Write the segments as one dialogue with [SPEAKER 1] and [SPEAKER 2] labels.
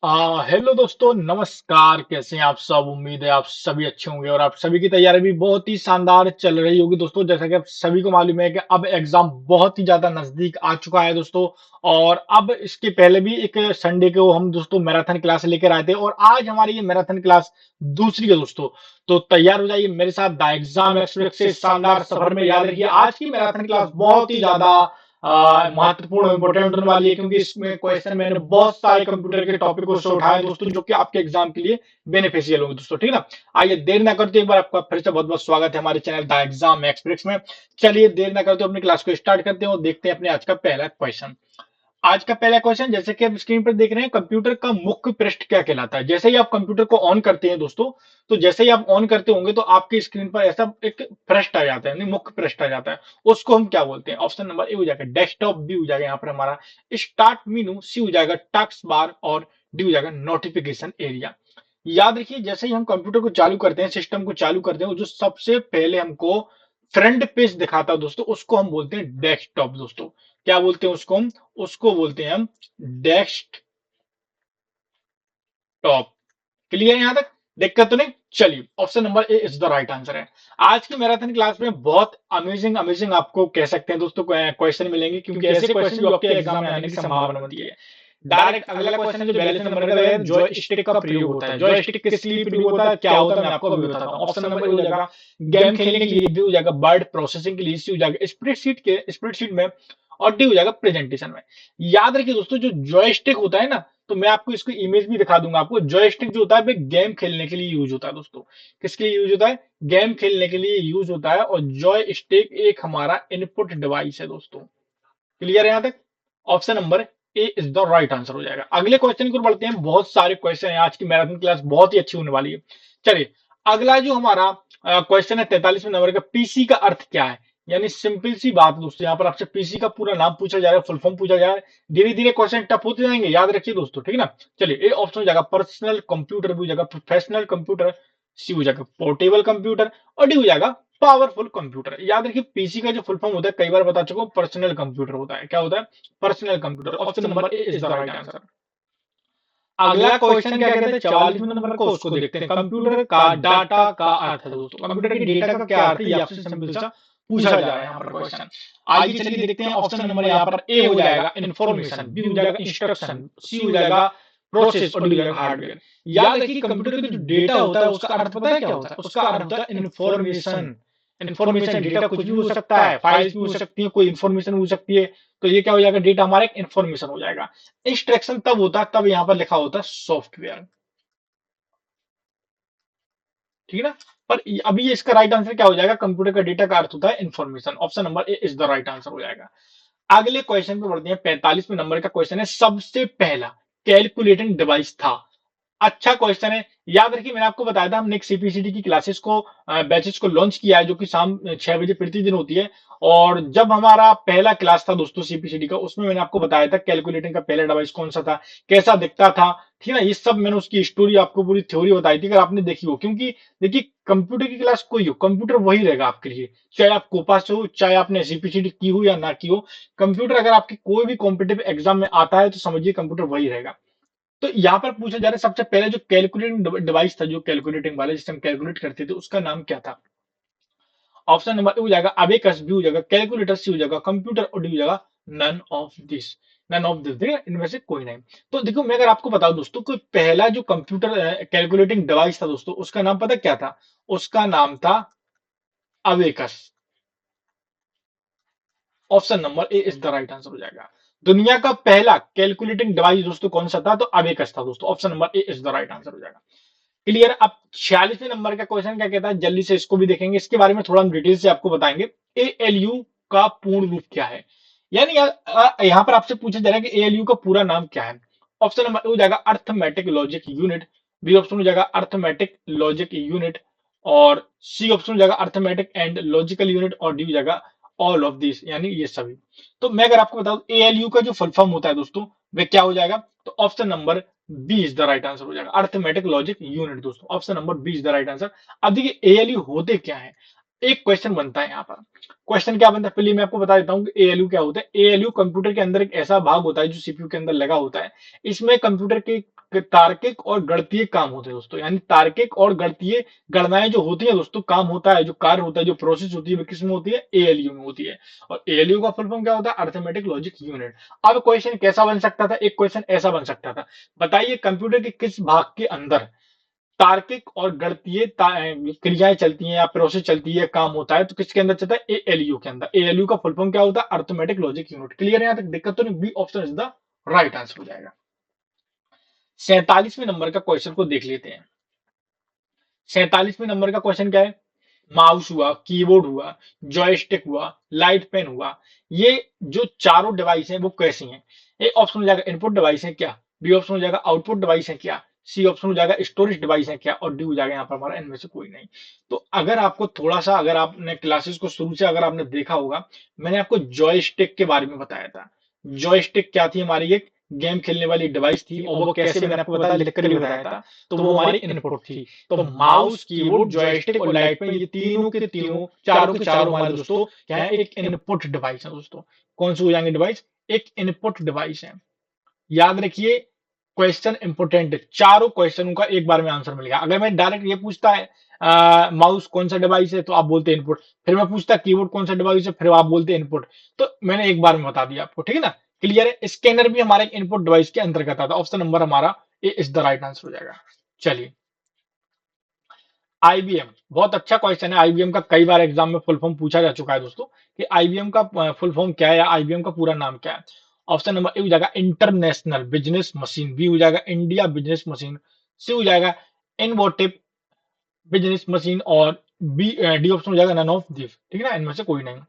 [SPEAKER 1] Hello दोस्तों, नमस्कार। कैसे हैं आप सब? उम्मीद है आप सभी अच्छे होंगे और आप सभी की तैयारी भी बहुत ही शानदार चल रही होगी दोस्तों। जैसा कि आप सभी को मालूम है कि अब एग्जाम बहुत ही ज्यादा नजदीक आ चुका है दोस्तों। और अब इसके पहले भी एक संडे को हम दोस्तों मैराथन क्लास लेकर आए थे और आज हमारी ये मैराथन क्लास दूसरी है दोस्तों। तो तैयार हो जाइए मेरे साथ द एग्जाम एक्सप्रेस से शानदार सफर में। याद रखिए आज की मैराथन क्लास बहुत ही ज्यादा महत्वपूर्ण इंपोर्टेंट होने वाली है, क्योंकि इसमें क्वेश्चन मैंने बहुत सारे कंप्यूटर के टॉपिकों से उठाए दोस्तों, जो कि आपके एग्जाम के लिए बेनिफिशियल होंगे दोस्तों। ठीक है ना? आइए देर ना करते, एक बार आपका फिर से बहुत बहुत स्वागत है हमारे चैनल द एग्जाम एक्सप्रेस में। चलिए देर ना करते अपनी क्लास को स्टार्ट करते हैं और देखते हैं अपने आज का पहला क्वेश्चन। आज का पहला क्वेश्चन, जैसे कि आप स्क्रीन पर देख रहे हैं, कंप्यूटर का मुख्य पृष्ठ क्या कहलाता है। जैसे ही आप कंप्यूटर को ऑन करते हैं दोस्तों, तो जैसे ही आप ऑन करते होंगे तो आपकी स्क्रीन पर ऐसा एक पृष्ठ आ जाता है, यानी मुख्य पृष्ठ आ जाता है। उसको हम क्या बोलते हैं? ऑप्शन नंबर ए हो जाएगा डेस्कटॉप, बी हो जाएगा यहाँ पर हमारा स्टार्ट मेनू, सी हो जाएगा टास्क बार और डी हो जाएगा नोटिफिकेशन एरिया। याद रखिए, जैसे ही हम कंप्यूटर को चालू करते हैं, सिस्टम को चालू करते हैं, जो सबसे पहले हमको फ्रंट पेज दिखाता है दोस्तों, उसको हम बोलते हैं डेस्कटॉप दोस्तों। क्या बोलते हैं उसको? हम उसको बोलते हैं हम डेस्कटॉप। क्लियर है यहां तक? दिक्कत तो नहीं? चलिए, option number A is the right answer है। आज की मैराथन क्लास में बहुत अमेजिंग अमेजिंग आपको कह सकते हैं दोस्तों क्वेश्चन मिलेंगे, क्योंकि ऐसे क्वेश्चन जो आपके एग्जाम में आने की संभावना बनती है। डायरेक्ट अगला क्वेश्चन है जो 42 नंबर का है, जॉयस्टिक का प्रयोग होता है। जॉयस्टिक किस लिए प्रयोग होता है, क्या होता है, मैं आपको अभी बताता हूँ। ऑप्शन नंबर ए हो जाएगा गेम खेलने के लिए, बी हो जाएगा वर्ड प्रोसेसिंग के लिए, सी हो जाएगा स्प्रेडशीट में और डी हो जाएगा प्रेजेंटेशन में। याद रखिए दोस्तों, जो जॉयस्टिक होता है ना, तो मैं आपको इसको इमेज भी दिखा दूंगा आपको। जॉयस्टिक जो होता है वो गेम खेलने के लिए यूज होता है दोस्तों। किसके लिए यूज होता है? गेम खेलने के लिए यूज होता है। और जॉयस्टिक एक हमारा इनपुट डिवाइस है दोस्तों। क्लियर है यहां तक? Option number A is the right answer हो जाएगा। अगले क्वेश्चन को बढ़ते हैं। बहुत सारे क्वेश्चन है, आज की मैराथन क्लास बहुत ही अच्छी होने वाली है। चलिए, अगला जो हमारा क्वेश्चन है 43वें नंबर का, पीसी का अर्थ क्या है। यानी सिंपल सी बात दोस्तों, यहाँ पर आपसे पीसी का पूरा नाम पूछा जा रहा है, फुल फॉर्म पूछा जा रहा है। धीरे धीरे क्वेश्चन टफ होते जाएंगे, याद रखिए दोस्तों। ठीक है ना? चलिए, ए ऑप्शन हो जाएगा पर्सनल कंप्यूटर, भी हो जाएगा प्रोफेशनल कंप्यूटर, सी हो जाएगा पोर्टेबल कंप्यूटर और डी हो जाएगा पावरफुल कंप्यूटर। याद रखिए, पीसी का जो फुल फॉर्म होता है, कई बार बता चुका हूं, पर्सनल कंप्यूटर होता है। क्या होता है? Personal computer. Option number A is the right answer. अगला क्वेश्चन क्या कहते हैं 44वें नंबर को, उसको देखते हैं। कंप्यूटर का डाटा का अर्थ है दोस्तों। कंप्यूटर के डेटा का क्या अर्थ है, ये आपसे सिंपल सा पूछा जा रहा है यहाँ पर क्वेश्चन। आइए चलिए देखते हैं। ऑप्शन नंबर यहाँ पर ए हो जाएगा इंफॉर्मेशन, बी हो जाएगा इंस्ट्रक्शन, सी हो जाएगा प्रोसेस और डी हो जाएगा हार्डवेयर। याद रखिए, कंप्यूटर का जो डेटा होता है उसका अर्थ पता है क्या होता है? उसका अर्थ होता है इंफॉर्मेशन। इंफॉर्मेशन डेटा कुछ भी हो सकता है, फाइल्स भी हो सकती है, कोई इंफॉर्मेशन हो सकती है। तो ये क्या हो जाएगा? डेटा हमारा एक इंफॉर्मेशन हो जाएगा। इंस्ट्रक्शन तब होता है, तब यहां पर लिखा होता है सॉफ्टवेयर। ठीक है ना? पर अभी ये इसका राइट आंसर क्या हो जाएगा? कंप्यूटर का डेटा का अर्थ होता है information. Option number A is the right answer हो जाएगा। अगले क्वेश्चन पे बढ़ते हैं। 45वें नंबर का क्वेश्चन है, सबसे पहला कैलकुलेटिंग डिवाइस था। अच्छा क्वेश्चन है। याद रखिए, मैंने आपको बताया था हमने एक सीपीसीडी की क्लासेस को बैचेस को लॉन्च किया है, जो कि शाम 6 बजे प्रतिदिन होती है। और जब हमारा पहला क्लास था दोस्तों सीपीसीडी का, उसमें मैंने आपको बताया था कैलकुलेटिंग का पहला डिवाइस कौन सा था, कैसा दिखता था। ठीक है ना? ये सब मैंने उसकी स्टोरी आपको पूरी थ्योरी बताई थी, अगर आपने देखी हो। क्योंकि देखिए, कंप्यूटर की क्लास कोई हो, कंप्यूटर वही रहेगा आपके लिए, चाहे आप कोपा से हो, चाहे आपने सीपीसीडी की हो या ना की हो। कंप्यूटर अगर आपके कोई भी कॉम्पिटेटिव एग्जाम में आता है, तो समझिए कंप्यूटर वही रहेगा। तो यहाँ पर पूछा जा रहा है, सबसे पहले जो कैलकुलेटिंग डिवाइस था, जो कैलकुलेटिंग वाले जिससे हम कैलकुलेट करते थे, उसका नाम क्या था? ऑप्शन नंबर ए हो जाएगा अबेकस, बी हो जाएगा कैलकुलेटर, सी हो जाएगा कंप्यूटर और डी हो जाएगा none of this. None of this, ठीक है, इनमें से कोई नहीं। तो देखो, मैं अगर आपको बताऊं दोस्तों, कोई पहला जो कंप्यूटर कैलकुलेटिंग डिवाइस था दोस्तों, उसका नाम पता क्या था? उसका नाम था abacus. Option number A is the right answer हो जाएगा। दुनिया का पहला कैलकुलेटिंग डिवाइस दोस्तों कौन सा था? तो अबेकस था दोस्तों। Option number A is the right answer हो जाएगा। क्लियर? अब 46वें नंबर का क्वेश्चन क्या कहता है, जल्दी से इसको भी देखेंगे। इसके बारे में थोड़ा हम डिटेल से आपको बताएंगे। एएलयू का पूर्ण रूप क्या है? यानी यहाँ पर आपसे पूछा जा रहा है कि एएलयू का पूरा नाम क्या है। ऑप्शन नंबर ए हो जाएगा arithmetic logic unit, B option हो जाएगा अर्थमेटिक लॉजिक यूनिट और सी ऑप्शन हो जाएगा अर्थमेटिक एंड लॉजिकल यूनिट और डी हो जाएगा ऑल ऑफ दिस, यानी ये सभी। तो मैं अगर आपको बताऊं, एएलयू का जो फुल फॉर्म होता है दोस्तों, वह क्या हो जाएगा? तो option number B is the right answer हो जाएगा, अर्थमेटिक लॉजिक यूनिट दोस्तों। Option number B is the right answer. अब देखिए, एएलयू होते क्या है, एक क्वेश्चन बनता है यहाँ पर। क्वेश्चन क्या बनता है, पहले मैं आपको बता देता हूँ कि एएलयू क्या होता है। एएलयू कंप्यूटर के अंदर एक ऐसा भाग होता है जो सीपीयू के अंदर लगा होता है। इसमें कंप्यूटर के तार्किक और गणितीय काम होते हैं दोस्तों, यानी तार्किक और गणितीय गणनाएं जो होती है दोस्तों, काम होता है, जो कार्य होता है, जो प्रोसेस होती है, वो किस में होती है? एएलयू में होती है। और एएलयू का फुल फॉर्म क्या होता है? Arithmetic logic unit. अब क्वेश्चन कैसा बन सकता था? एक क्वेश्चन ऐसा बन सकता था, बताइए कंप्यूटर के किस भाग के अंदर तार्किक और गणितीय क्रियाएं चलती हैं या प्रोसेस चलती है, काम होता है, तो किसके अंदर चलता है? एएलयू के अंदर। एएलयू का फुल फॉर्म क्या होता है? Arithmetic logic unit. क्लियर है? यहां तक दिक्कत तो नहीं? B option is the right answer हो जाएगा। 47वें नंबर का क्वेश्चन को देख लेते हैं। 47वें नंबर का क्वेश्चन क्या है? माउस हुआ, कीबोर्ड हुआ, जॉयस्टिक हुआ, लाइट पेन हुआ, ये जो चारों डिवाइस हैं वो कैसी हैं? ए ऑप्शन हो जाएगा इनपुट डिवाइस है क्या, बी ऑप्शन हो जाएगा आउटपुट डिवाइस है क्या, सी ऑप्शन हो जाएगा स्टोरेज डिवाइस है क्या, और डी हो जाएगा यहाँ पर हमारा इनमें से कोई नहीं। तो अगर आपको थोड़ा सा, अगर आपने क्लासेस को शुरू से अगर आपने देखा होगा, मैंने आपको जॉयस्टिक के बारे में बताया था। जॉयस्टिक क्या थी? हमारी एक गेम खेलने वाली डिवाइस थी, और वो कैसे, मैंने आपको बताया, लिखकर भी बताया था। तो वो हमारी इनपुट थी। तो माउस, कीबोर्ड, जॉयस्टिक और लाइट पेन, ये तीनों के तीनों, चारों के चारों हमारे दोस्तों क्या है? एक इनपुट डिवाइस है दोस्तों। कौन सी हो जाएंगे डिवाइस? एक इनपुट डिवाइस है। याद रखिए, क्वेश्चन इंपोर्टेंट है, चारों क्वेश्चन का एक बार में आंसर मिल गया। अगर मैं डायरेक्ट ये पूछता है माउस कौन सा डिवाइस है, तो आप बोलते हैं इनपुट। फिर मैं पूछता कीबोर्ड कौन सा डिवाइस है, फिर आप बोलते हैं इनपुट। तो मैंने एक बार में बता दिया आपको, ठीक है ना? क्लियर है? स्कैनर भी हमारे इनपुट डिवाइस के अंतर्गत आता है। ऑप्शन नंबर हमारा ए इज द राइट आंसर हो जाएगा। चलिए, आईबीएम, बहुत अच्छा क्वेश्चन है। आईबीएम का कई बार एग्जाम में फुल फॉर्म पूछा जा चुका है दोस्तों, कि आईबीएम का फुल फॉर्म क्या है, या आईबीएम का पूरा नाम क्या है। ऑप्शन नंबर ए हो जाएगा इंटरनेशनल बिजनेस मशीन, बी हो जाएगा इंडिया बिजनेस मशीन, सी हो जाएगा इनोवेटिव बिजनेस मशीन, और बी डी ऑप्शन हो जाएगा नन ऑफ दिस। ठीक है ना? इनमें से कोई नहीं।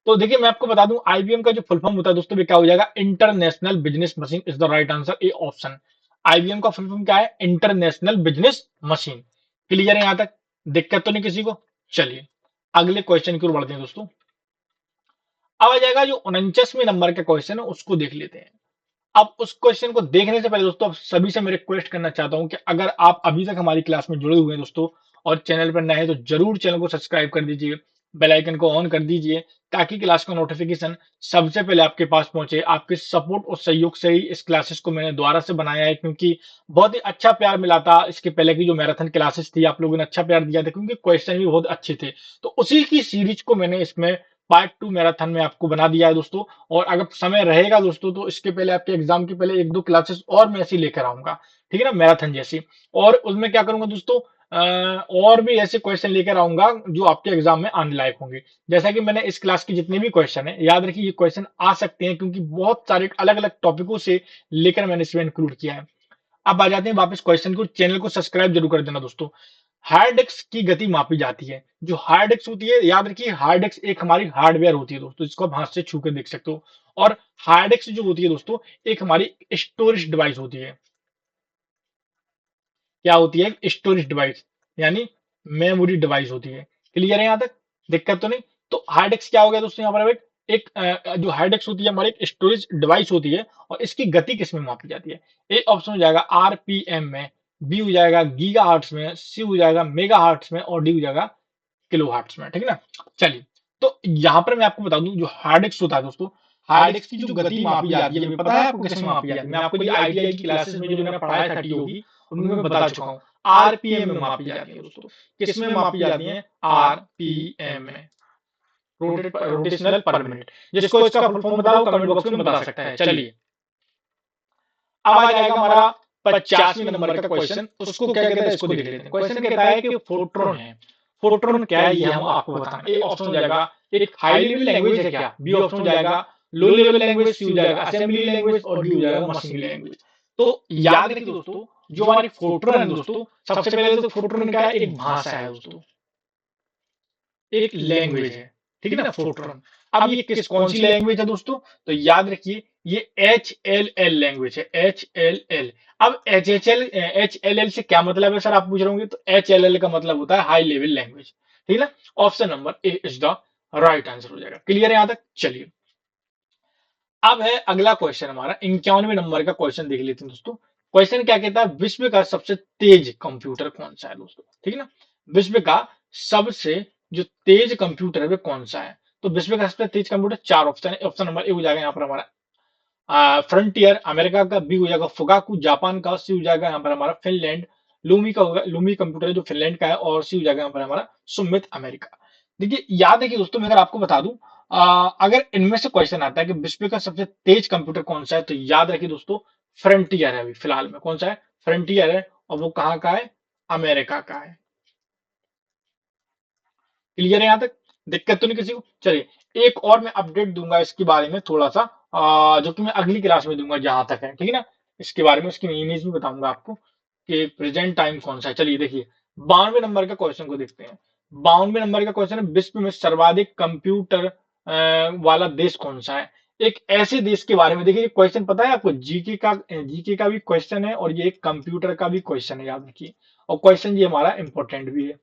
[SPEAKER 1] तो देखिए, मैं आपको बता दूं, आईबीएम का जो फुल फॉर्म होता है दोस्तों, वो क्या हो जाएगा? International business machine is the right answer, A option. IBM का फुल फॉर्म क्या है? International business machine. क्लियर है यहां तक? दिक्कत तो नहीं किसी को? चलिए, अगले क्वेश्चन की ओर बढ़ते हैं दोस्तों। अब आ जाएगा जो 49वें नंबर का क्वेश्चन है, उसको देख लेते हैं। अब उस क्वेश्चन को देखने से पहले दोस्तों, अब सभी से मैं रिक्वेस्ट करना चाहता हूं कि अगर आप अभी तक हमारी क्लास में जुड़े हुए हैं दोस्तों, और चैनल पर नए हैं, तो जरूर चैनल को सब्सक्राइब कर दीजिए, बेल आइकन को ऑन कर दीजिए, ताकि क्लास का नोटिफिकेशन सबसे पहले आपके पास पहुंचे। आपके सपोर्ट और सहयोग से ही इस क्लासेस को मैंने दोबारा से बनाया है, क्योंकि बहुत ही अच्छा प्यार मिला था। इसके पहले की जो मैराथन क्लासेस थी, आप लोगों ने अच्छा प्यार दिया था, क्योंकि क्वेश्चन भी बहुत अच्छे थे। तो उसी की सीरीज को मैंने इसमें पार्ट 2 मैराथन में आपको बना दिया है दोस्तों। और अगर समय रहेगा दोस्तों, तो इसके पहले, आपके एग्जाम के पहले, एक दो क्लासेस और मैं ऐसी लेकर आऊंगा, ठीक है ना, मैराथन जैसी। और उसमें क्या करूंगा दोस्तों, और भी ऐसे क्वेश्चन लेकर आऊंगा जो आपके एग्जाम में आने लायक होंगे। जैसा कि मैंने इस क्लास के जितने भी क्वेश्चन है, याद रखिए ये क्वेश्चन आ सकते हैं, क्योंकि बहुत सारे अलग अलग टॉपिकों से लेकर मैंने इसमें इंक्लूड किया है। अब आ जाते हैं वापस क्वेश्चन को। चैनल को सब्सक्राइब जरूर कर देना दोस्तों। हार्ड डिस्क की गति मापी जाती है। जो हार्ड डिस्क होती है, याद रखिए, हार्ड डिस्क एक हमारी हार्डवेयर होती है दोस्तों, जिसको आप हाथ से छू कर देख सकते हो। और हार्ड डिस्क जो होती है दोस्तों, एक हमारी स्टोरेज डिवाइस होती है। क्या होती है? स्टोरेज डिवाइस, यानी मेमोरी डिवाइस होती है। क्लियर है यहां तक? दिक्कत तो नहीं? तो हार्ड डिस्क क्या हो गया दोस्तों, यहाँ पर जो हार्ड डिस्क होती है हमारी, एक स्टोरेज डिवाइस होती है। और इसकी गति किसमें मापी जाती है? ए ऑप्शन हो जाएगा आरपीएम में, बी हो जाएगा गीगा हर्ट्स में, सी हो जाएगा मेगा हर्ट्स में, और डी हो जाएगा किलो हर्ट्स में। ठीक है ना? चलिए, तो यहां पर मैं आपको बता दूं, जो हार्ड डिस्क होता है दोस्तों, हार्ड डिस्क की जो गति मापी जाती है, पता है आपको किसमें मापी जाती है? मैं आपको ये आईटीआई की क्लासेस में जो मैंने पढ़ाया था टीओगी, उनमें मैं बता चुका हूँ। आरपीएम में मापी जाती है दोस्तों। किसमें मापी जाती है? आरपीएम में, रोटेशनल पर मिनट। जिसको इसका फुल फॉर्म बताओ, कमेंट बॉक्स में बता सकता है। चलिए, अब आ जाएगा हमारा 50वें नंबर का क्वेश्चन। उसको क्या कहता है, इसको देख लेते हैं। क्वेश्चन कहता है कि फोटोन है। फोटोन क्या है, ये हम आपको बताना। ए ऑप्शन हो जाएगा एक हाई लेवल लैंग्वेज है क्या, बी ऑप्शन हो जाएगा लो लेवल लैंग्वेज, सी हो जाएगा असेंबली लैंग्वेज, और डी हो जाएगा मशीन लैंग्वेज। तो याद रखिए दोस्तों, जो हमारी फोटोन है दोस्तों, सबसे पहले तो फोटोन क्या है? एक भाषा है दोस्तों, एक लैंग्वेज है। ठीक है ना, फोटोन। अब ये कौन सी लैंग्वेज है दोस्तों? तो याद रखिए, ये HLL लैंग्वेज है, HLL। अब HLL से क्या मतलब है सर, आप पूछ रहे होंगे। तो HLL का मतलब होता है हाई लेवल लैंग्वेज। ठीक है ना? Option number A is the right answer हो जाएगा। क्लियर है यहां तक? चलिए, अब है अगला क्वेश्चन हमारा, 51वें नंबर का क्वेश्चन देख लेते हैं दोस्तों। क्वेश्चन क्या कहता है? विश्व का सबसे तेज कंप्यूटर कौन सा है दोस्तों? ठीक है ना? विश्व का सबसे जो तेज कंप्यूटर है वो कौन सा है? तो विश्व का सबसे तेज कंप्यूटर, चार ऑप्शन है। ऑप्शन नंबर ए हो जाएगा यहाँ पर हमारा फ्रंटियर अमेरिका का, बी हो जाएगा फुगाकू जापान का, सी हो जाएगा यहाँ पर हमारा फिनलैंड, लूमी का होगा, लूमी कंप्यूटर है जो फिनलैंड का है, और सी हो जाएगा यहाँ पर हमारा सुमित अमेरिका। देखिए याद है कि दोस्तों मैं अगर आपको बता दूं, अगर इनमें से क्वेश्चन आता है कि विश्व का सबसे तेज कंप्यूटर कौन सा है, तो याद रखिए दोस्तों फ्रंटियर है। अभी फिलहाल में कौन सा है, फ्रंटियर है, और वो कहाँ का है, अमेरिका का है। क्लियर है यहां तक, दिक्कत तो नहीं किसी को। चलिए एक और मैं अपडेट दूंगा इसके बारे में थोड़ा सा, जो कि मैं अगली क्लास में दूंगा जहां तक है, ठीक है ना। इसके बारे में उसकी इमेज भी बताऊंगा आपको कि प्रेजेंट टाइम कौन सा है। चलिए देखिए 92 नंबर का क्वेश्चन को देखते हैं। 92 नंबर का क्वेश्चन है, विश्व में सर्वाधिक कंप्यूटर वाला देश कौन सा है। एक ऐसे देश के बारे में देखिए, क्वेश्चन पता है आपको, जीके का भी क्वेश्चन है और ये एक कंप्यूटर का भी क्वेश्चन है, याद रखिए। और क्वेश्चन ये हमारा इंपॉर्टेंट भी है।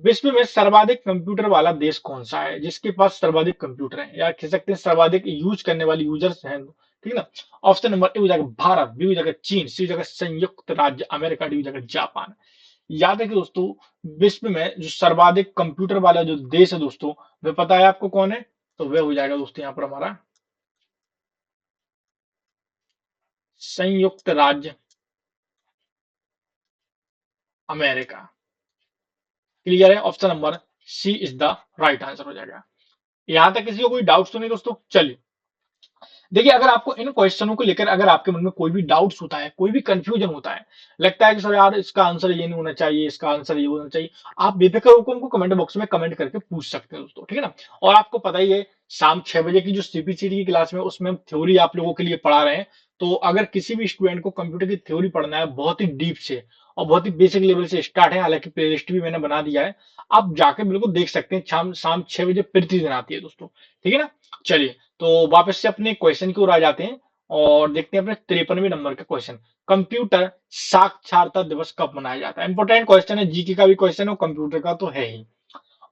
[SPEAKER 1] विश्व में सर्वाधिक कंप्यूटर वाला देश कौन सा है, जिसके पास सर्वाधिक कंप्यूटर है, या कह सकते हैं सर्वाधिक यूज करने वाले यूजर्स हैं, ठीक है ना। ऑप्शन नंबर ए हो जाएगा भारत, बी हो जाएगा चीन, सी हो जाएगा संयुक्त राज्य अमेरिका, डी हो जाएगा जापान। याद है कि दोस्तों विश्व में जो सर्वाधिक कंप्यूटर वाला जो देश है दोस्तों, वह पता है आपको कौन है, तो वह हो जाएगा दोस्तों यहाँ पर हमारा संयुक्त राज्य अमेरिका। क्लियर है, option number C is the right answer हो जाएगा। यहां तक किसी को कोई डाउट तो नहीं दोस्तों। चलिए देखिए, अगर आपको इन क्वेश्चनों को लेकर अगर आपके मन में कोई भी डाउट्स होता है, कोई भी कंफ्यूजन होता है, लगता है कि सर यार इसका आंसर ये नहीं होना चाहिए, इसका आंसर ये होना चाहिए, आप बेफिक्र होकर उनको कमेंट बॉक्स में कमेंट करके पूछ सकते हैं दोस्तों, ठीक है ना। और आपको पता ही है शाम 6 बजे की जो सीपीसीटी की क्लास में, उसमें हम थ्योरी आप लोगों के लिए पढ़ा रहे हैं। तो अगर किसी भी स्टूडेंट को कंप्यूटर की थ्योरी पढ़ना है बहुत ही डीप से और बहुत ही बेसिक लेवल से स्टार्ट है, हालांकि प्लेलिस्ट भी मैंने बना दिया है, आप जाके बिल्कुल देख सकते हैं। शाम शाम 6 बजे प्रतिदिन आती है दोस्तों, ठीक है ना। चलिए तो वापस से अपने क्वेश्चन की ओर आ जाते हैं और देखते हैं अपने 53वें नंबर का क्वेश्चन। कंप्यूटर साक्षरता दिवस कब मनाया जाता है। इंपोर्टेंट क्वेश्चन है, जीके का भी क्वेश्चन है और कंप्यूटर का तो है ही।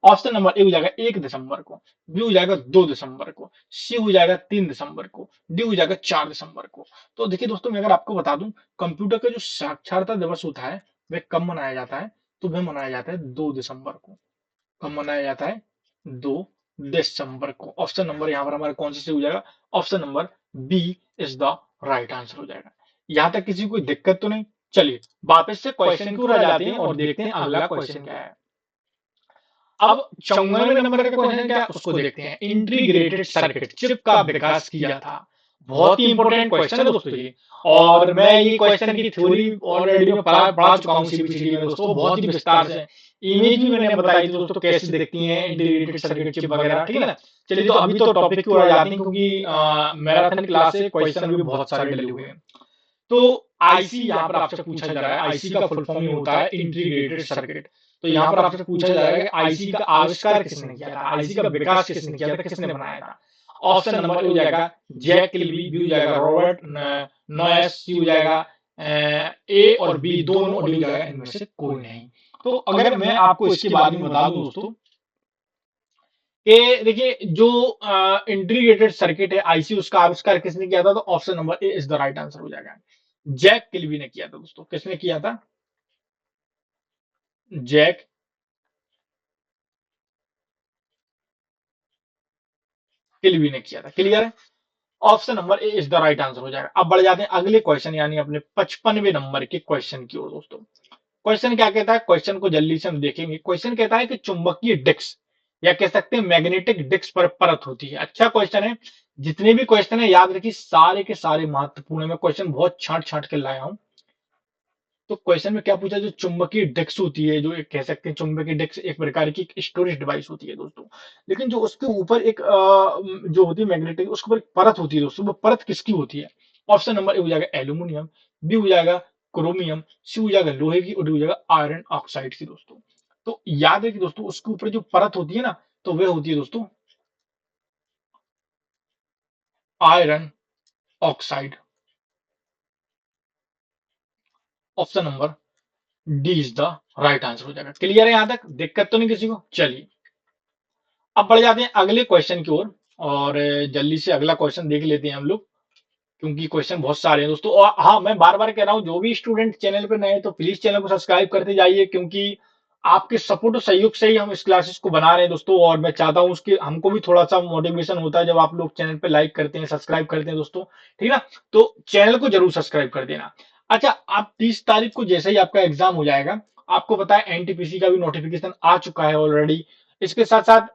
[SPEAKER 1] ऑप्शन नंबर ए हो जाएगा 1 दिसंबर को, बी हो जाएगा 2 दिसंबर को, सी हो जाएगा 3 दिसंबर को, डी हो जाएगा 4 दिसंबर को। तो देखिए दोस्तों मैं अगर आपको बता दूं, कंप्यूटर का जो साक्षरता दिवस होता है वह कब मनाया जाता है, तो वह मनाया जाता है 2 दिसंबर को। कब मनाया जाता है, 2 दिसंबर को। ऑप्शन नंबर यहाँ पर हमारा कौन सा सही हो जाएगा, option number B is the right answer हो जाएगा। यहां तक किसी को कोई दिक्कत तो नहीं। चलिए वापस से क्वेश्चन की ओर आ जाते हैं और देखते हैं अगला क्वेश्चन क्या है। अब 54वें नंबर का क्वेश्चन क्या है उसको देखते हैं। इंटीग्रेटेड सर्किट चिप का विकास किया था। बहुत ही इंपॉर्टेंट क्वेश्चन है दोस्तों ये। और मैं ये क्वेश्चन की थ्योरी ऑलरेडी में पढ़ा पढ़ा चुका हूँ सीपीसीटी में दोस्तों, बहुत ही विस्तार से। इमेज भी मैंने बताई थी दोस्तों कैसे दिखती है इंटीग्रेटेड सर्किट चिप वगैरह, ठीक है ना। चलिए तो अभी तो टॉपिक की ओर आ जाते हैं, क्योंकि मैराथन क्लास से क्वेश्चन भी बहुत सारे डले हुए हैं। तो आईसी यहाँ पर आपसे पूछा जा रहा है, आईसी का फुल फॉर्म होता है इंटीग्रेटेड सर्किट। तो यहाँ पर आपसे पूछा जाएगा कि आईसी का आविष्कार किसने किया था, आईसी का विकास किसने किया था, किसने बनाया था। ऑप्शन नंबर ए हो जाएगा जैक किल्बी, बी हो जाएगा रॉबर्ट नोयस, सी हो जाएगा ए और बी दोनों, और डी हो जाएगा इनमें से कोई नहीं। तो अगर मैं आपको इसके बारे में बता दूं दोस्तों कि देखिए जो इंटीग्रेटेड सर्किट है आईसी, उसका आविष्कार किसने किया था, तो option number A is the right answer हो जाएगा। जैक किल्बी ने किया था दोस्तों। किसने किया था, जैक किल्बी ने किया था। क्लियर है, option number A is the right answer हो जाएगा। अब बढ़ जाते हैं अगले क्वेश्चन यानी अपने 55वें नंबर के क्वेश्चन की ओर दोस्तों। क्वेश्चन क्या कहता है, क्वेश्चन को जल्दी से हम देखेंगे। क्वेश्चन कहता है कि चुंबकीय डिस्क या कह सकते हैं मैग्नेटिक डिस्क पर परत होती है। अच्छा क्वेश्चन है, जितने भी क्वेश्चन है याद रखिए सारे के सारे महत्वपूर्ण है। मैं क्वेश्चन बहुत छांट छांट के लाया हूं। तो क्वेश्चन में क्या पूछा, जो चुंबकीय डिस्क होती है, जो एक कह सकते हैं चुंबकीय डिस्क एक प्रकार की स्टोरेज डिवाइस होती है दोस्तों, लेकिन जो उसके ऊपर एक जो होती है मैग्नेटिक, उसके ऊपर एक परत होती है दोस्तों, वो परत किसकी होती है। ऑप्शन नंबर ए हो जाएगा एल्यूमिनियम, बी हो जाएगा क्रोमियम, सी हो जाएगा लोहे की, और डी हो जाएगा आयरन ऑक्साइड की दोस्तों। तो याद है कि दोस्तों उसके ऊपर जो परत होती है ना, तो वह होती है दोस्तों iron oxide. Option number D is the right answer हो जाएगा। क्लियर है, यहां तक दिक्कत तो नहीं किसी को। चलिए अब बढ़ जाते हैं अगले क्वेश्चन की ओर और जल्दी से अगला क्वेश्चन देख लेते हैं हम लोग, क्योंकि क्वेश्चन बहुत सारे हैं दोस्तों। और हाँ मैं बार बार कह रहा हूं, जो भी स्टूडेंट चैनल पर नए हैं तो प्लीज चैनल को सब्सक्राइब करते जाइए, क्योंकि आपके सपोर्ट और सहयोग से ही हम इस क्लासेस को बना रहे हैं दोस्तों, और मैं चाहता हूँ उसके हमको भी थोड़ा सा मोटिवेशन होता है जब आप लोग चैनल पे लाइक करते हैं, सब्सक्राइब करते हैं दोस्तों, ठीक है ना। तो चैनल को जरूर सब्सक्राइब कर देना। अच्छा, आप 30 तारीख को जैसे ही आपका एग्जाम हो जाएगा, आपको पता है एनटीपीसी का भी नोटिफिकेशन आ चुका है ऑलरेडी। इसके साथ साथ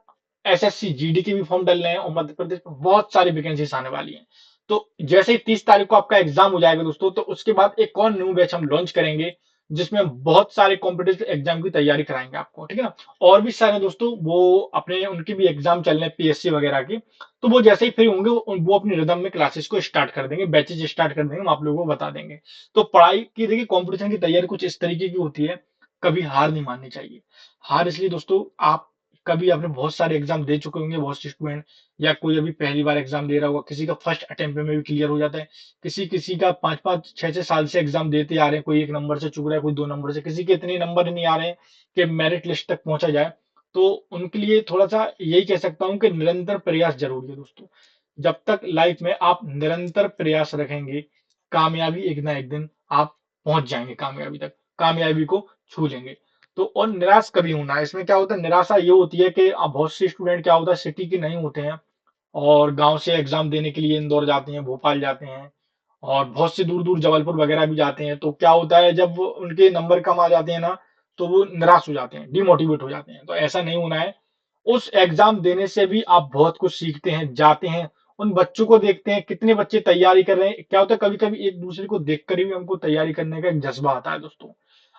[SPEAKER 1] एसएससी जीडी के भी फॉर्म डलने हैं, और मध्य प्रदेश में बहुत सारी वैकेंसीज आने वाली हैं। तो जैसे ही 30 तारीख को आपका एग्जाम हो जाएगा दोस्तों, तो उसके बाद एक और न्यू बैच हम लॉन्च करेंगे, जिसमें बहुत सारे कॉम्पिटेटिव एग्जाम की तैयारी कराएंगे आपको, ठीक है ना। और भी सारे दोस्तों वो अपने उनके भी एग्जाम चल रहे हैं पीएससी वगैरह के, तो वो जैसे ही फ्री होंगे वो अपनी रिदम में क्लासेस को स्टार्ट कर देंगे, बैचेज स्टार्ट कर देंगे, हम आप लोगों को बता देंगे। तो पढ़ाई की देखिए, कंपटीशन की तैयारी कुछ इस तरीके की होती है, कभी हार नहीं माननी चाहिए। हार इसलिए दोस्तों, आप कभी आपने बहुत सारे एग्जाम दे चुके होंगे, बहुत से स्टूडेंट, या कोई अभी पहली बार एग्जाम दे रहा होगा, किसी का फर्स्ट अटेम्प्ट में भी क्लियर हो जाता है, किसी किसी का 5-5 6-6 साल से एग्जाम देते आ रहे हैं, कोई 1 नंबर से चुक रहा है, कोई 2 नंबर से, किसी के इतने नंबर नहीं आ रहे हैं कि मेरिट लिस्ट तक पहुंचा जाए। तो उनके लिए थोड़ा सा यही कह सकता हूं कि निरंतर प्रयास जरूरी है दोस्तों। जब तक लाइफ में आप निरंतर प्रयास रखेंगे, कामयाबी एक ना एक दिन आप पहुंच जाएंगे, कामयाबी तक, कामयाबी को छू लेंगे। तो और निराश कभी होना है, इसमें क्या होता है, निराशा ये होती है कि अब बहुत से स्टूडेंट क्या होता है, सिटी के नहीं होते हैं, और गांव से एग्जाम देने के लिए इंदौर जाते हैं, भोपाल जाते हैं, और बहुत से दूर दूर जबलपुर वगैरह भी जाते हैं। तो क्या होता है, जब उनके नंबर कम आ जाते हैं ना, तो वो निराश हो जाते हैं, डिमोटिवेट हो जाते हैं। तो ऐसा नहीं होना है। उस एग्जाम देने से भी आप बहुत कुछ सीखते हैं, जाते हैं, उन बच्चों को देखते हैं कितने बच्चे तैयारी कर रहे हैं। क्या होता है, कभी कभी एक दूसरे को देखकर ही हमको तैयारी करने का एक जज्बा आता है दोस्तों।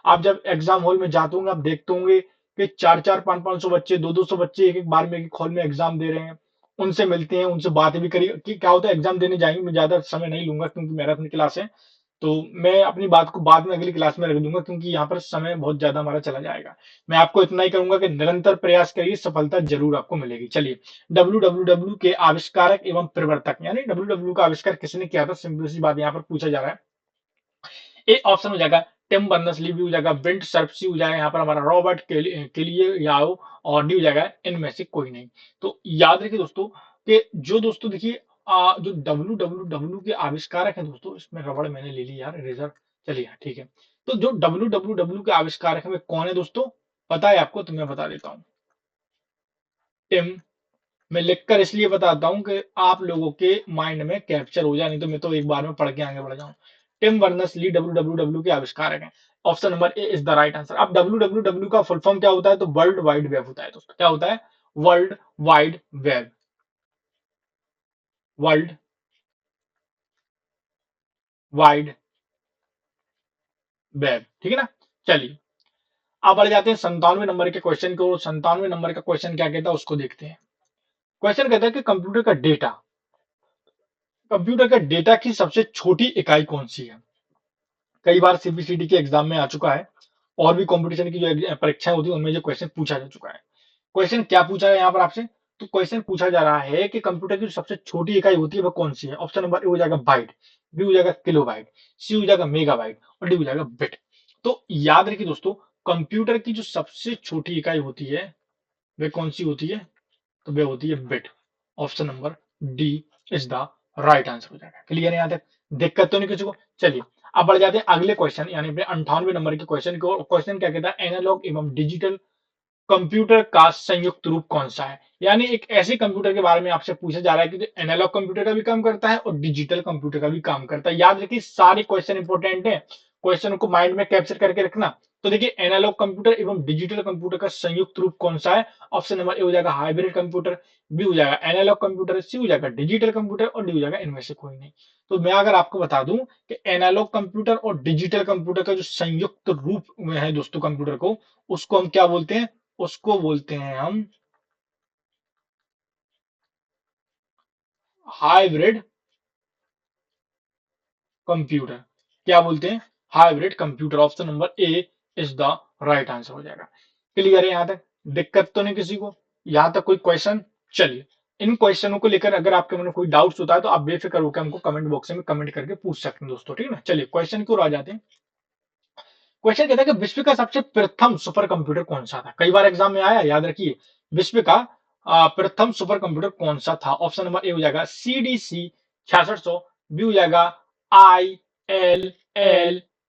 [SPEAKER 1] आप जब एग्जाम हॉल में जाते होंगे, आप देखते होंगे कि 4-4 500 500 बच्चे, 200 बच्चे एक एक बार में एक हॉल में एग्जाम दे रहे हैं। उनसे मिलते हैं, उनसे बातें भी करी कि क्या होता है, एग्जाम देने जाएंगे, मैं ज्यादा समय नहीं लूंगा क्योंकि मैराथन क्लास है। तो मैं अपनी बात को बाद में अगली क्लास में रख दूंगा, क्योंकि यहाँ पर समय बहुत ज्यादा हमारा चला जाएगा। मैं आपको इतना ही कहूंगा कि निरंतर प्रयास करिए, सफलता जरूर आपको मिलेगी। चलिए, डब्ल्यू के आविष्कारक एवं प्रवर्तक, यानी डब्ल्यू का आविष्कार किसने किया था, सिंपल सी बात यहाँ पर पूछा जा रहा है। ए ऑप्शन हो जाएगा टिम बर्नर्स ली, भी हो जाएगा ब्रेंट सर्फसी, हो जाएगा यहाँ पर हमारा रॉबर्ट के लिए याओ, और डी हो जाएगा इनमें से कोई नहीं। तो याद रखिए दोस्तों कि जो दोस्तों देखिए, जो डब्ल्यू के आविष्कारक हैं दोस्तों, इसमें रबड़ मैंने ले ली यार, इरेजर। चलिए हाँ, ठीक है। तो जो डब्ल्यू के आविष्कारक है, वे कौन है दोस्तों, पता है आपको, तो मैं बता देता हूँ। टिम, मैं लिखकर इसलिए बताता हूं कि आप लोगों के माइंड में कैप्चर हो जाए, नहीं तो मैं तो एक बार में पढ़ के आगे बढ़ जाऊं। टिम बर्नर्स ली डब्ल्यू के आविष्कारक हैं। Option number A is the right answer. अब डब्ल्यू का फुल फॉर्म क्या होता है, तो वर्ल्ड वाइड वेब होता है दोस्तों। क्या होता है, world wide web, world wide web, ठीक है ना। चलिए, अब बढ़ जाते हैं 97 नंबर के क्वेश्चन को। 97 नंबर का क्वेश्चन क्या कहता है, उसको देखते हैं। क्वेश्चन कहता है कि कंप्यूटर का डेटा की सबसे छोटी इकाई कौन सी है। कई बार सीबीसीडी के एग्जाम में आ चुका है, और भी कंपटीशन की जो परीक्षाएं होती है उनमें जो क्वेश्चन पूछा जा चुका है। क्वेश्चन क्या पूछा है यहाँ पर आपसे, तो क्वेश्चन पूछा जा रहा है कि कंप्यूटर की जो सबसे छोटी इकाई होती है वह कौन सी है। ऑप्शन नंबर ए हो जाएगा बाइट, बी हो जाएगा किलो बाइट, सी हो जाएगा मेगा बाइट, और डी हो जाएगा बिट। तो याद रखिए दोस्तों, कंप्यूटर की जो सबसे छोटी इकाई होती है वह कौन सी होती है, तो वह होती है bit. Option number D is the right answer हो जाएगा। क्लियर है यहाँ तक, दिक्कत तो नहीं किसी को। चलिए, अब बढ़ जाते हैं अगले क्वेश्चन, यानी अपने 98 नंबर के क्वेश्चन को। क्वेश्चन क्या कहता है, एनालॉग एवं डिजिटल कंप्यूटर का संयुक्त रूप कौन सा है। यानी एक ऐसे कंप्यूटर के बारे में आपसे पूछा जा रहा है कि जो एनालॉग कंप्यूटर का भी काम करता है और डिजिटल कंप्यूटर का भी काम करता है। याद रखिए, सारे क्वेश्चन इंपॉर्टेंट है, क्वेश्चन को माइंड में कैप्चर करके रखना। तो देखिए, एनालॉग कंप्यूटर एवं डिजिटल कंप्यूटर का संयुक्त रूप कौन सा है। ऑप्शन नंबर ए हो जाएगा हाइब्रिड कंप्यूटर, बी हो जाएगा एनालॉग कंप्यूटर, सी हो जाएगा डिजिटल कंप्यूटर, और डी हो जाएगा इनमें से कोई नहीं। तो मैं अगर आपको बता दूं कि एनालॉग कंप्यूटर और डिजिटल कंप्यूटर का जो संयुक्त रूप में है दोस्तों कंप्यूटर को, उसको हम क्या बोलते हैं, उसको बोलते हैं हम हाइब्रिड कंप्यूटर। क्या बोलते हैं, hybrid computer. Option number A is the right answer हो जाएगा। क्लियर है यहां तक, दिक्कत तो नहीं किसी को, यहां तक कोई क्वेश्चन। चलिए, इन क्वेश्चनों को लेकर अगर आपके मन में कोई डाउट्स होता है तो आप बेफिक्र होकर हमको कमेंट बॉक्स में कमेंट करके पूछ सकते हैं दोस्तों, ठीक है ना। चलिए, क्वेश्चन की ओर आ जाते हैं। क्वेश्चन कहता है कि विश्व का सबसे प्रथम सुपर कंप्यूटर कौन सा था। कई बार एग्जाम में आया, याद रखिए, विश्व का प्रथम सुपर कंप्यूटर कौन सा था। ऑप्शन नंबर ए हो जाएगा CDC 6600, बी हो जाएगा ILL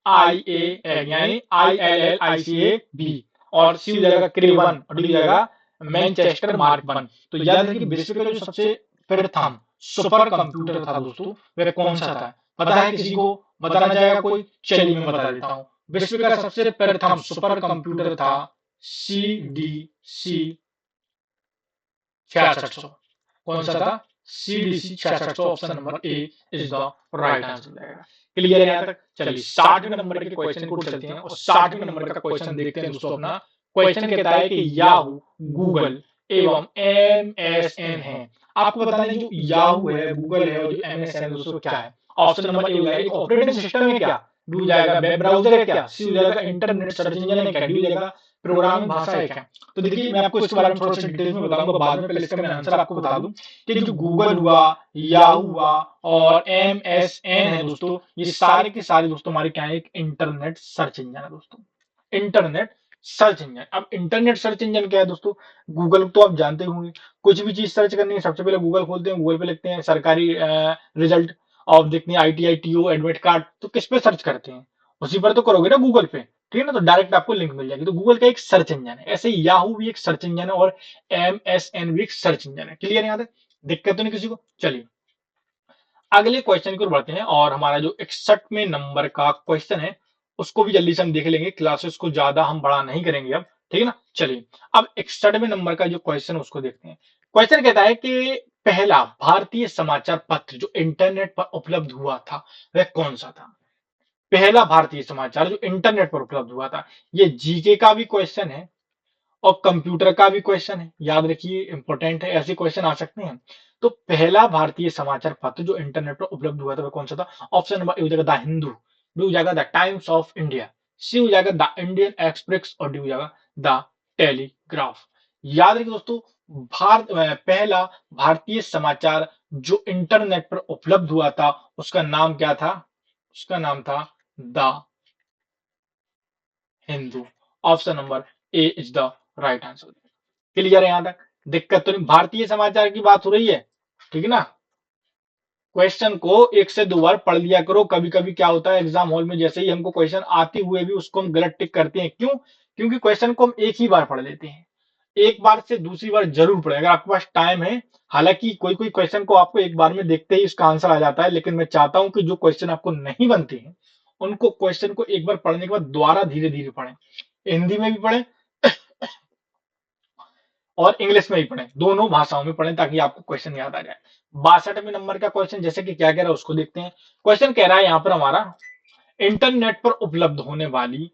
[SPEAKER 1] IAL, यानी ILL ICA बी, और सी हो जाएगा क्रेवन और डी हो जाएगा मैनचेस्टर मार्क वन। तो याद रखिए विश्व का जो सबसे प्रथम सुपर कंप्यूटर था दोस्तों वह कौन सा था? पता है किसी को? बताना चाहेगा कोई? चलिए मैं बता देता हूँ। विश्व का सबसे प्रथम सुपर कंप्यूटर था CDC 6600। कौन सा था? CDC 6600। Option number A is the right answer. Clear है यहाँ तक? चलिए 60वें नंबर के क्वेश्चन को चलते हैं और 60वें नंबर का क्वेश्चन देखते हैं दोस्तों अपना। क्वेश्चन कहता है कि याहू, गूगल एवं MSN है। आपको बताना है जो याहू है, गूगल है और जो MSN है दोस्तों क्या है? ऑप्शन नंबर ए हो जाएगा एक ऑपरेटिंग सिस्टम है क्या? बी हो जाएगा वेब ब्राउजर है क्या? सी हो जाएगा इंटरनेट सर्च इंजन है क्या? डी हो जाएगा प्रोग्रामिंग भाषा है क्या? तो देखिए मैं आपको इसके बारे में थोड़ा सा डिटेल्स में बताऊंगा बाद में, पहले इसका मैं आंसर आपको बता दूं कि जो गूगल हुआ, याहू हुआ और MSN है दोस्तों, ये सारे के सारे दोस्तों हमारे क्या है? एक इंटरनेट सर्च इंजन है दोस्तों, इंटरनेट सर्च इंजन। अब इंटरनेट सर्च इंजन क्या है दोस्तों? गूगल तो आप जानते होंगे, कुछ भी चीज सर्च करनी है सबसे पहले गूगल खोलते हैं, गूगल पे लिखते हैं सरकारी रिजल्ट और देखते हैं ITI TO एडमिट कार्ड, तो किस पे सर्च करते हैं? उसी पर तो करोगे ना, गूगल पे, ठीक है ना? तो डायरेक्ट आपको लिंक मिल जाएगी। तो गूगल का एक सर्च इंजन है, ऐसे याहू भी एक सर्च इंजन है और MSN भी एक सर्च इंजन है। क्लियर है यहाँ तक? दिक्कत तो नहीं किसी को? चलिए अगले क्वेश्चन की ओर बढ़ते हैं और हमारा जो 61वें नंबर का क्वेश्चन है उसको भी जल्दी से हम देख लेंगे, क्लासेस को ज्यादा हम बड़ा नहीं करेंगे अब, ठीक है ना? चलिए अब 61वें नंबर का जो क्वेश्चन उसको देखते हैं। क्वेश्चन कहता है कि पहला भारतीय समाचार पत्र जो इंटरनेट पर उपलब्ध हुआ था वह कौन सा था? पहला भारतीय समाचार जो इंटरनेट पर उपलब्ध हुआ था। ये जीके का भी क्वेश्चन है और कंप्यूटर का भी क्वेश्चन है, याद रखिए इंपॉर्टेंट है, ऐसे क्वेश्चन आ सकते हैं। तो पहला भारतीय समाचार पत्र जो इंटरनेट पर उपलब्ध हुआ था वह कौन सा था? ऑप्शन नंबर ए हो जाएगा द हिंदू, बी हो जाएगा द टाइम्स ऑफ इंडिया, सी हो जाएगा द इंडियन एक्सप्रेस और डी हो जाएगा द टेलीग्राफ। याद रखिए दोस्तों, पहला भारतीय समाचार जो इंटरनेट पर उपलब्ध हुआ था उसका नाम क्या था? उसका नाम था the Hindu. Option number A is the right answer. Clear है यहां तक? दिक्कत तो नहीं? भारतीय समाचार की बात हो रही है, ठीक है ना? क्वेश्चन को एक से दो बार पढ़ लिया करो। कभी कभी क्या होता है एग्जाम हॉल में जैसे ही हमको क्वेश्चन आते हुए भी उसको हम गलत टिक करते हैं, क्यों? क्योंकि क्वेश्चन को हम एक ही बार पढ़ लेते हैं। एक बार से दूसरी बार जरूर पढ़े अगर आपके पास टाइम है। हालांकि कोई कोई क्वेश्चन को आपको एक बार में देखते ही उसका आंसर आ जाता है, लेकिन मैं चाहता हूं कि जो क्वेश्चन आपको नहीं बनते हैं उनको क्वेश्चन को एक बार पढ़ने के बाद दोबारा धीरे धीरे पढ़ें, हिंदी में भी पढ़ें और इंग्लिश में भी पढ़ें, दोनों भाषाओं में पढ़ें ताकि आपको क्वेश्चन याद आ जाए। 62वें नंबर का क्वेश्चन जैसे कि क्या कह रहा है उसको देखते हैं। क्वेश्चन कह रहा है यहाँ पर हमारा इंटरनेट पर उपलब्ध होने वाली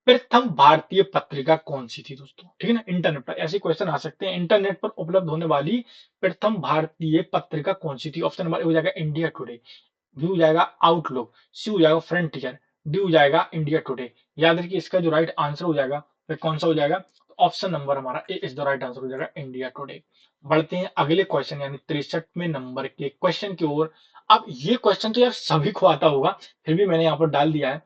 [SPEAKER 1] प्रथम भारतीय पत्रिका कौन सी थी दोस्तों? ठीक है ना, इंटरनेट पर ऐसे क्वेश्चन आ सकते हैं। इंटरनेट पर उपलब्ध होने वाली प्रथम भारतीय पत्रिका कौन सी थी? ऑप्शन नंबर ए हो जाएगा इंडिया टुडे, बी हो जाएगा आउटलुक, सी हो जाएगा फ्रंटियर, डी हो जाएगा इंडिया टुडे। याद रखिए इसका जो राइट आंसर हो जाएगा वह कौन सा हो जाएगा? ऑप्शन नंबर हमारा ए इज द राइट आंसर हो जाएगा इंडिया टुडे। बढ़ते हैं अगले क्वेश्चन यानी 63वें नंबर के क्वेश्चन की ओर। अब ये क्वेश्चन तो यार सभी को आता होगा, फिर भी मैंने यहाँ पर डाल दिया है।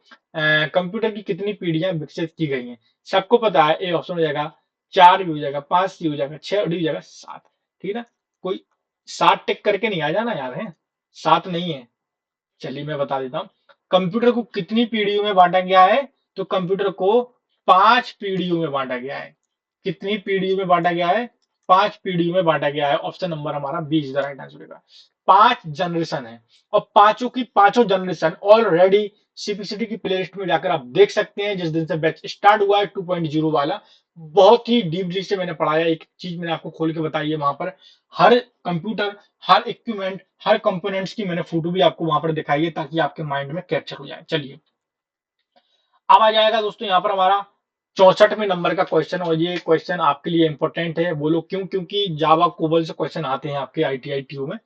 [SPEAKER 1] कंप्यूटर की कितनी पीढ़ियां विकसित की गई हैं? सबको पता है, ए ऑप्शन हो जाएगा 4, भी हो जाएगा 5, सी हो जाएगा 6 और डी हो जाएगा 7। ठीक है ना? कोई 7 टिक करके नहीं आ जाना यार, है 7 नहीं है। चलिए मैं बता देता हूँ कंप्यूटर को कितनी पीढ़ियों में बांटा गया है। तो कंप्यूटर को 5 पीढ़ियों में बांटा गया है। कितनी पीढ़ियों में बांटा गया है? 5 पीढ़ियों में बांटा गया है। ऑप्शन नंबर हमारा B is the right answer होगा। 5 जनरेशन है और पांचों की पांचों जनरेशन ऑलरेडी CPCT की प्लेलिस्ट में जाकर आप देख सकते हैं। जिस दिन से बैच स्टार्ट हुआ है 2.0 वाला, बहुत ही डीपली से मैंने पढ़ाया। एक चीज मैंने आपको खोल के बताई है वहां पर, हर कंप्यूटर, हर इक्विपमेंट, हर कंपोनेंट्स की मैंने फोटो भी आपको वहां पर दिखाई है ताकि आपके माइंड में कैप्चर हो जाए। चलिए अब आ जाएगा दोस्तों यहाँ पर हमारा 64वें नंबर का क्वेश्चन और ये क्वेश्चन आपके लिए इंपॉर्टेंट है। बोलो क्यों? क्योंकि जावा कोबल से क्वेश्चन आते हैं आपके ITI TO में।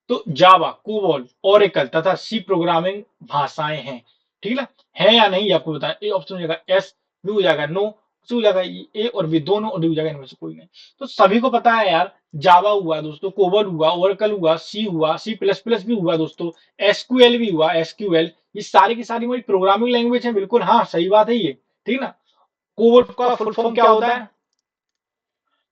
[SPEAKER 1] तो जावा, कोबोल, ओरेकल तथा सी प्रोग्रामिंग भाषाएं हैं, ठीक है ना? है या नहीं आपको बताएं। ए ऑप्शन हो जाएगा एस, बी हो जाएगा नो, सी हो जाएगा ए और बी दोनों, और डी हो जाएगा इनमें से कोई नहीं। तो सभी को पता है यार, जावा हुआ दोस्तों, कोबोल हुआ, ओरेकल हुआ, सी हुआ, C++ भी हुआ दोस्तों, SQL भी हुआ, SQL। ये सारी की सारी हमारी प्रोग्रामिंग लैंग्वेज है। बिल्कुल हाँ, सही बात है ये, ठीक है ना? कोबोल का फुल फॉर्म क्या होता है?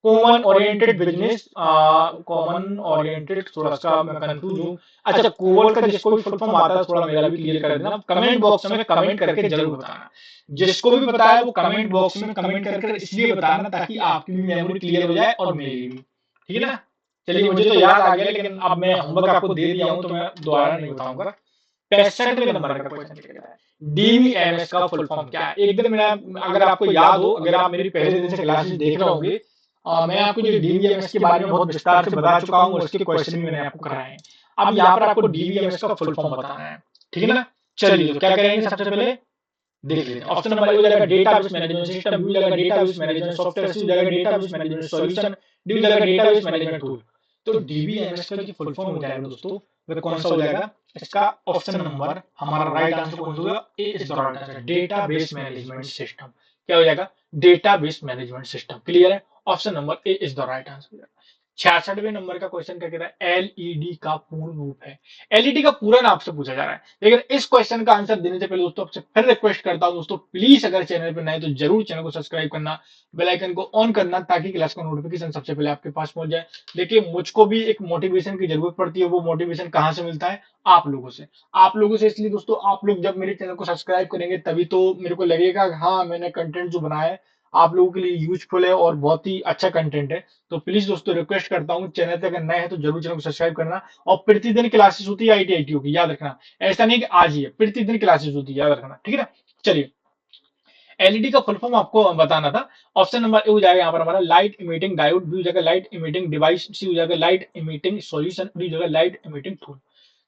[SPEAKER 1] Common oriented business, common oriented, थोड़ा सा मैं कंफ्यूज हूँ। अच्छा, कोवल का जिसको भी फुल फॉर्म आता है थोड़ा मेरा भी क्लियर कर देना, कमेंट बॉक्स में कमेंट करके जरूर बताना। जिसको भी पता है वो कमेंट बॉक्स में कमेंट करके इसलिए बताना ताकि आपकी भी मेमोरी क्लियर हो जाए और मेरी भी, ठीक है ना। चलिए, मुझे तो याद आ गया, लेकिन अब मैं होमवर्क आपको दे दिया हूँ तो मैं दोबारा नहीं बताऊंगा। 65वें नंबर का क्वेश्चन क्या है, डीवीएमएस का फुल फॉर्म क्या है। एक दिन मेरा, अगर आपको याद हो, अगर आप मेरी पहले दिन से क्लासेस देख रहे होंगे, मैं आपको जो डीवीएमएस के बारे में बहुत विस्तार से बता चुका हूँ और उसके क्वेश्चन भी मैंने आपको कराए हैं। अब यहाँ पर आपको डीवीएमएस का फुल फॉर्म बताना है, ठीक है ना। चलिए, तो क्या करेंगे सबसे पहले देख लेते हैं। ऑप्शन नंबर ए हो जाएगा डेटाबेस मैनेजमेंट सिस्टम, बी हो जाएगा डेटाबेस मैनेजमेंट सॉफ्टवेयर, सी हो जाएगा डेटाबेस मैनेजमेंट सॉल्यूशन, डी हो जाएगा डेटाबेस मैनेजमेंट टूल। तो डीबीएमएस का जो फुल फॉर्म हो जाएगा दोस्तों, वह कौन सा हो जाएगा, इसका ऑप्शन नंबर हमारा राइट आंसर कौन सा होगा, A is the right answer, database management system. क्या हो जाएगा, डेटाबेस मैनेजमेंट सिस्टम। क्लियर है, option number A is the right answer. 66वें नंबर का क्वेश्चन क्या कहता है, एलईडी का पूर्ण रूप है। एलईडी का पूरा नाम आपसे पूछा जा रहा है, लेकिन इस क्वेश्चन का आंसर देने से पहले दोस्तों आपसे फिर रिक्वेस्ट करता हूं दोस्तों, प्लीज अगर चैनल पर नए तो जरूर चैनल को सब्सक्राइब करना, बेल आइकन को ऑन करना, ताकि क्लास का नोटिफिकेशन सबसे पहले आपके पास पहुंच जाए। देखिए, मुझको भी एक मोटिवेशन की जरूरत पड़ती है, वो मोटिवेशन कहां से मिलता है, आप लोगों से। आप लोगों से इसलिए दोस्तों, आप लोग जब मेरे चैनल को सब्सक्राइब करेंगे तभी तो मेरे को लगेगा कि हाँ, मैंने कंटेंट जो बनाया है आप लोगों के लिए यूजफुल है और बहुत ही अच्छा कंटेंट है। तो प्लीज दोस्तों रिक्वेस्ट करता हूँ, चैनल पे अगर नए हैं तो जरूर चैनल को सब्सक्राइब करना। और प्रतिदिन क्लासेस होती है आईटीआईटीओ की, याद रखना, ऐसा नहीं कि आज ही है, प्रतिदिन क्लासेस होती है, याद रखना, ठीक है ना। चलिए, एलईडी का फुल फॉर्म आपको बताना था। ऑप्शन नंबर ए हो जाएगा यहाँ पर हमारा लाइट इमिटिंग डायोड, बी हो जाएगा लाइट इमिटिंग डिवाइस, सी हो जाएगा लाइट इमिटिंग सॉल्यूशन, डी हो जाएगा लाइट इमिटिंग टूल।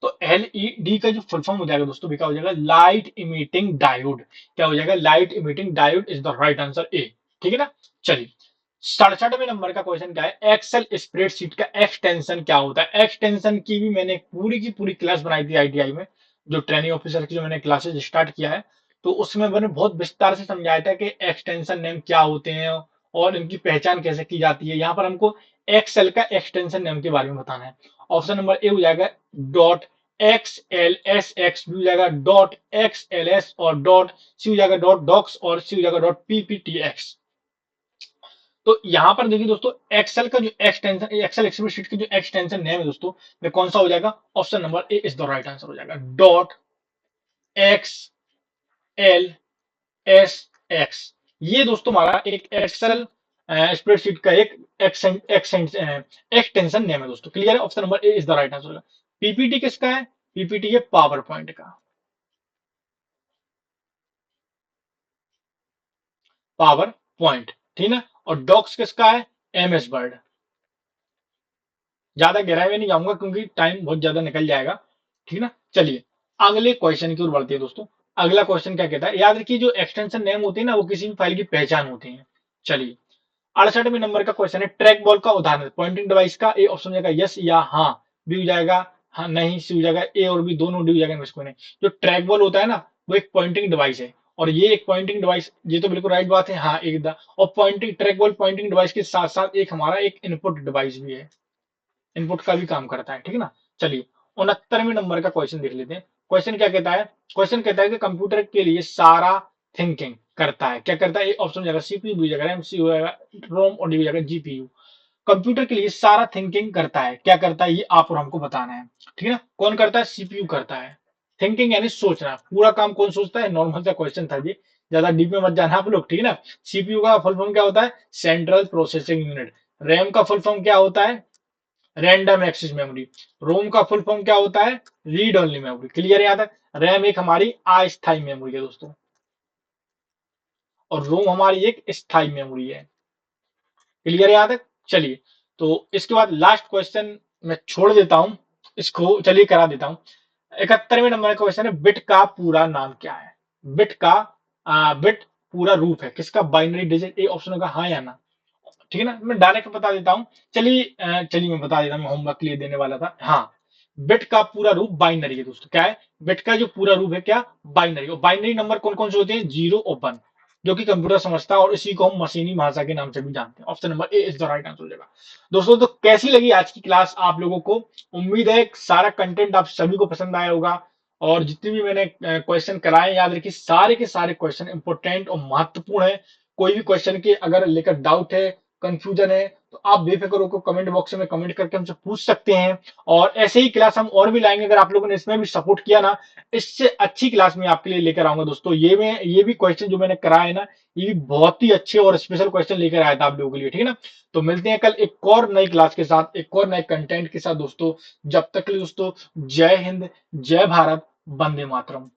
[SPEAKER 1] तो एलईडी का जो फुल फॉर्म हो जाएगा दोस्तों, क्या हो जाएगा, लाइट इमिटिंग डायोड। क्या हो जाएगा, light emitting diode is the right answer, A, ठीक है ना। चलिए, 67वें नंबर का क्वेश्चन क्या है, एक्सेल स्प्रेडशीट का एक्सटेंशन क्या होता है। एक्सटेंशन की भी मैंने पूरी की पूरी क्लास बनाई थी आईटीआई में, जो ट्रेनिंग ऑफिसर की जो मैंने क्लासेस स्टार्ट किया है, तो उसमें मैंने बहुत विस्तार से समझाया था कि एक्सटेंशन नेम क्या होते हैं और इनकी पहचान कैसे की जाती है। यहाँ पर हमको एक्सेल का एक्सटेंशन नेम के बारे में बताना है। ऑप्शन नंबर ए हो जाएगा dot X L S X, B हो जाएगा डॉट एक्स एल एस और डॉट, सी हो जाएगा डॉट डॉक्स और सी हो जाएगा डॉट पीपीटी एक्स। तो यहां पर देखिए दोस्तों, एक्सेल का जो एक्सटेंशन, एक्सेल स्प्रेडशीट की जो एक्सटेंशन नेम है दोस्तों, वो कौन सा हो जाएगा, option number A is the right answer हो जाएगा, dot X L S x. ये दोस्तों हमारा एक एक्सेल स्प्रेडशीट का एक एक्सटेंशन नेम है दोस्तों। क्लियर है, option number A is the right answer होगा। पीपीटी किसका है, पीपीटी है पावर पॉइंट का, पावर पॉइंट, ठीक है। और डॉक्स किसका है, एमएस वर्ड। ज्यादा गहराई में नहीं जाऊंगा क्योंकि टाइम बहुत ज्यादा निकल जाएगा, ठीक है ना। चलिए, अगले क्वेश्चन की ओर बढ़ते हैं दोस्तों। अगला क्वेश्चन क्या कहता है, याद रखिए जो एक्सटेंशन नेम होती है ना, वो किसी भी फाइल की पहचान होती है। चलिए, 68वें नंबर का क्वेश्चन है, ट्रैक बॉल का उदाहरण, पॉइंटिंग डिवाइस का। ए ऑप्शन हो जाएगा यस या हाँ, बी हो जाएगा हाँ नहीं, सी हो जाएगा ए और बी दोनों, डी हो जाएगा इसको नहीं। जो ट्रैक बॉल होता है ना, वो एक पॉइंटिंग डिवाइस है, और ये एक पॉइंटिंग डिवाइस, ये तो बिल्कुल राइट बात है, हाँ एकदम। और pointing trackball pointing device के साथ साथ एक हमारा एक इनपुट डिवाइस भी है, इनपुट का भी काम करता है, ठीक है ना। चलिए, 69वें नंबर का क्वेश्चन देख लेते हैं। क्वेश्चन क्या कहता है, क्वेश्चन कहता है कि कंप्यूटर के लिए सारा थिंकिंग करता है, क्या करता है, ऑप्शन जाएगा सीपीयू, बी जाएगा रैम, सी हो जाएगा रोम और डी हो जाएगा जीपीयू। कंप्यूटर के लिए सारा थिंकिंग करता है, क्या करता है, ये आप और हमको बताना है, ठीक है ना। कौन करता है, सीपीयू करता है। थिंकिंग यानी सोचना, पूरा काम कौन सोचता है, नॉर्मल सा क्वेश्चन था जी, ज्यादा डीप में मत जाना आप लोग, ठीक है ना। सीपीयू का फुल फॉर्म क्या होता है, सेंट्रल प्रोसेसिंग यूनिट। रैम का फुल फॉर्म क्या होता है, रैंडम एक्सेस मेमोरी। रोम का फुल फॉर्म क्या होता है, रीड ओनली मेमोरी। क्लियर याद है, रैम एक हमारी अस्थायी मेमोरी है दोस्तों, और रोम हमारी एक स्थायी मेमोरी है। क्लियर याद है। चलिए, तो इसके बाद लास्ट क्वेश्चन मैं छोड़ देता हूं, इसको चलिए करा देता हूं। 71वें नंबर का क्वेश्चन है, बिट का पूरा नाम क्या है। बिट का बिट पूरा रूप है किसका, बाइनरी डिजिट। ए ऑप्शन होगा हाँ या ना, ठीक है ना। मैं डायरेक्ट बता देता हूँ, चलिए चलिए मैं बता देता हूँ, मैं होमवर्क के लिए देने वाला था। हाँ, बिट का पूरा रूप बाइनरी है दोस्तों। क्या है, बिट का जो पूरा रूप है क्या, बाइनरी। और बाइनरी नंबर कौन कौन से होते हैं, 0 और 1, जो कि कंप्यूटर समझता है, और इसी को हम मशीनी भाषा के नाम से भी जानते हैं। Option number A is the right answer हो जाएगा दोस्तों। तो कैसी लगी आज की क्लास आप लोगों को, उम्मीद है सारा कंटेंट आप सभी को पसंद आया होगा। और जितने भी मैंने क्वेश्चन कराए, याद रखिए सारे के सारे क्वेश्चन इंपोर्टेंट और महत्वपूर्ण है। कोई भी क्वेश्चन के अगर लेकर डाउट है, कंफ्यूजन है, तो आप बेफिक्र होकर कमेंट बॉक्स में कमेंट करके हमसे पूछ सकते हैं। और ऐसे ही क्लास हम और भी लाएंगे, अगर आप लोगों ने इसमें भी सपोर्ट किया ना, इससे अच्छी क्लास में आपके लिए लेकर आऊंगा दोस्तों। ये भी क्वेश्चन जो मैंने कराया है ना, ये भी बहुत ही अच्छे और स्पेशल क्वेश्चन लेकर आया था आप लोगों के लिए, ठीक है ना। तो मिलते हैं कल एक और नई क्लास के साथ, एक और नए कंटेंट के साथ दोस्तों। जब तक के लिए दोस्तों, जय हिंद, जय भारत, वंदे मातरम।